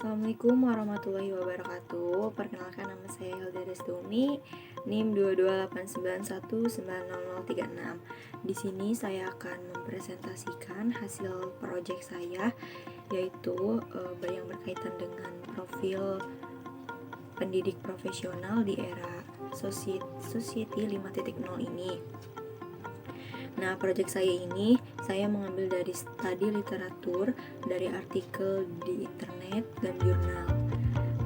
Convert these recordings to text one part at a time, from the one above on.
Assalamualaikum warahmatullahi wabarakatuh. Perkenalkan, nama saya Hilda Destumi, NIM 228919036. Di sini saya akan mempresentasikan hasil proyek saya, yaitu yang berkaitan dengan profil pendidik profesional di era Society 5.0 ini. Nah, proyek saya ini saya mengambil dari studi literatur, dari artikel di internet dan jurnal.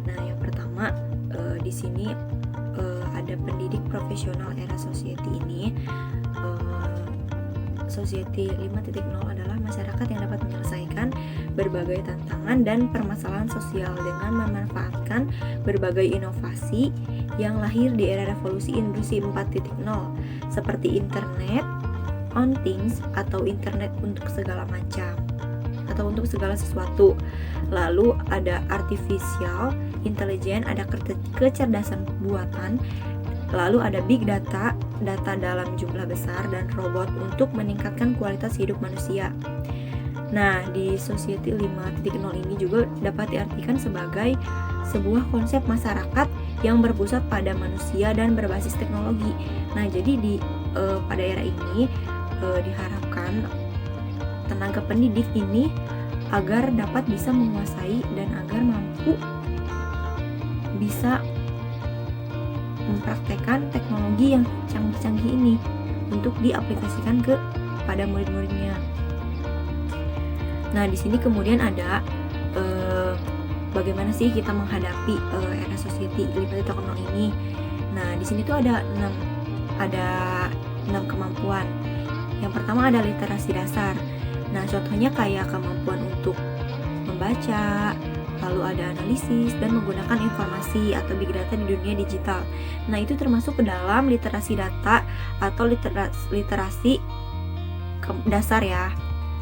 Nah, yang pertama di sini ada pendidik profesional era society ini. Society 5.0 adalah masyarakat yang dapat menyelesaikan berbagai tantangan dan permasalahan sosial dengan memanfaatkan berbagai inovasi yang lahir di era revolusi industri 4.0 seperti internet on things atau internet untuk segala macam atau untuk segala sesuatu. Lalu ada artificial intelligence, ada kecerdasan buatan. Lalu ada big data, data dalam jumlah besar, dan robot untuk meningkatkan kualitas hidup manusia. Nah, di Society 5.0 ini juga dapat diartikan sebagai sebuah konsep masyarakat yang berpusat pada manusia dan berbasis teknologi. Nah, jadi pada era ini diharapkan tenaga pendidik ini agar dapat bisa menguasai dan agar mampu bisa mempraktekkan teknologi yang canggih-canggih ini untuk diaplikasikan pada murid-muridnya. Nah, di sini kemudian ada bagaimana sih kita menghadapi era society 5.0 ini. Nah, di sini tuh ada 6 kemampuan. Yang pertama ada literasi dasar. Nah, contohnya kayak kemampuan untuk membaca, lalu ada analisis dan menggunakan informasi atau big data di dunia digital. Nah, itu termasuk ke dalam literasi data atau literasi dasar ya.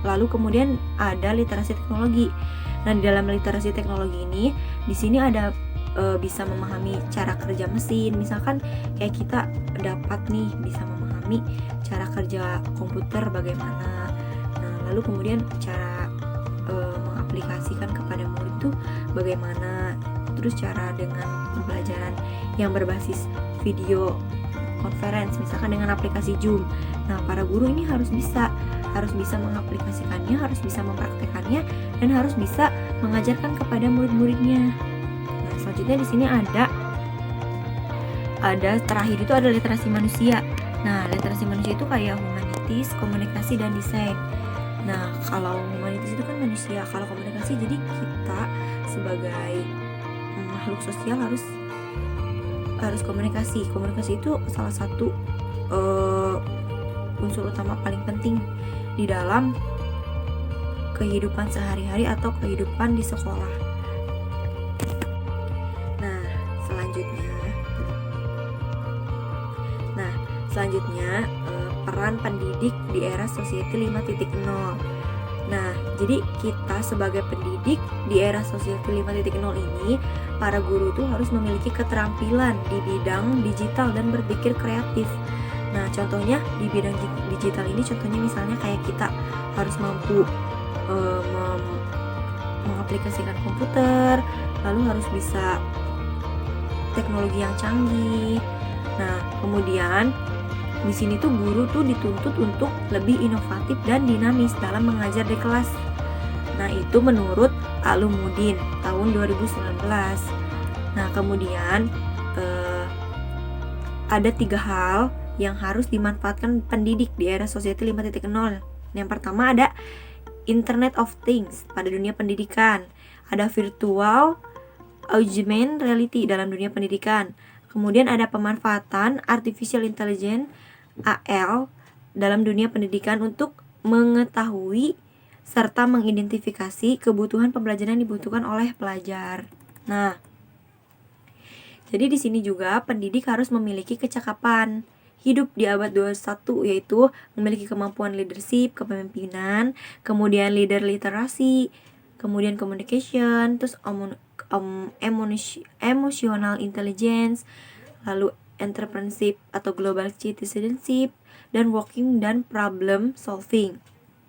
Lalu kemudian ada literasi teknologi. Nah, di dalam literasi teknologi ini, di sini ada bisa memahami cara kerja mesin. Misalkan kayak kita dapat nih bisa memahami cara kerja komputer bagaimana. Nah, lalu kemudian cara mengaplikasikan kepada murid itu bagaimana. Terus cara dengan pembelajaran yang berbasis video conference, misalkan dengan aplikasi Zoom. Nah, para guru ini harus bisa mengaplikasikannya, harus bisa mempraktekannya, dan harus bisa mengajarkan kepada murid-muridnya. Nah, selanjutnya di sini ada terakhir itu ada literasi manusia. Nah, literasi manusia itu kayak humanities, komunikasi, dan desain. Nah, kalau humanities itu kan manusia, kalau komunikasi jadi kita sebagai makhluk sosial harus komunikasi. Komunikasi itu salah satu unsur utama paling penting di dalam kehidupan sehari-hari atau kehidupan di sekolah. Nah, selanjutnya peran pendidik di era Society 5.0. Nah, jadi kita sebagai pendidik di era Society 5.0 ini, para guru tuh harus memiliki keterampilan di bidang digital dan berpikir kreatif. Nah, contohnya di bidang digital ini, contohnya misalnya kayak kita harus mampu mengaplikasikan komputer, lalu harus bisa teknologi yang canggih. Nah, kemudian di sini tuh guru tuh dituntut untuk lebih inovatif dan dinamis dalam mengajar di kelas. Nah, itu menurut Alumuddin tahun 2019. Nah, kemudian ada 3 hal yang harus dimanfaatkan pendidik di era Society 5.0. Yang pertama ada Internet of Things pada dunia pendidikan. Ada virtual augmented reality dalam dunia pendidikan. Kemudian ada pemanfaatan artificial intelligence AL dalam dunia pendidikan untuk mengetahui serta mengidentifikasi kebutuhan pembelajaran yang dibutuhkan oleh pelajar. Nah, jadi di sini juga pendidik harus memiliki kecakapan hidup di abad 21, yaitu memiliki kemampuan leadership, kepemimpinan, kemudian leader literasi, kemudian communication, terus emotional intelligence, lalu entrepreneurship atau global citizenship, dan working dan problem solving.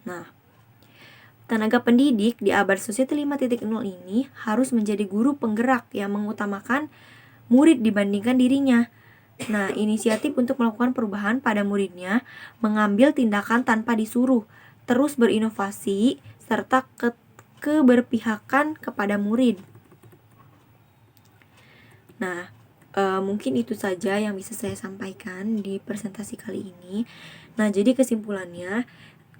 Nah, Tenaga pendidik di abad Society 5.0 ini harus menjadi guru penggerak yang mengutamakan murid dibandingkan dirinya. Nah, inisiatif untuk melakukan perubahan pada muridnya, mengambil tindakan tanpa disuruh, terus berinovasi, serta keberpihakan kepada murid. Nah, mungkin itu saja yang bisa saya sampaikan di presentasi kali ini. Nah, jadi kesimpulannya,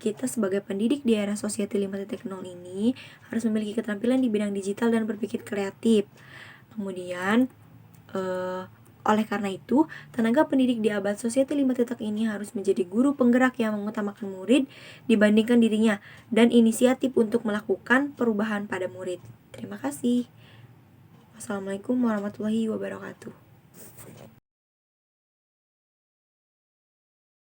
kita sebagai pendidik di era Society 5.0 ini harus memiliki keterampilan di bidang digital dan berpikir kreatif. Kemudian, oleh karena itu, tenaga pendidik di abad Society 5.0 ini harus menjadi guru penggerak yang mengutamakan murid dibandingkan dirinya dan inisiatif untuk melakukan perubahan pada murid. Terima kasih. Wassalamualaikum warahmatullahi wabarakatuh.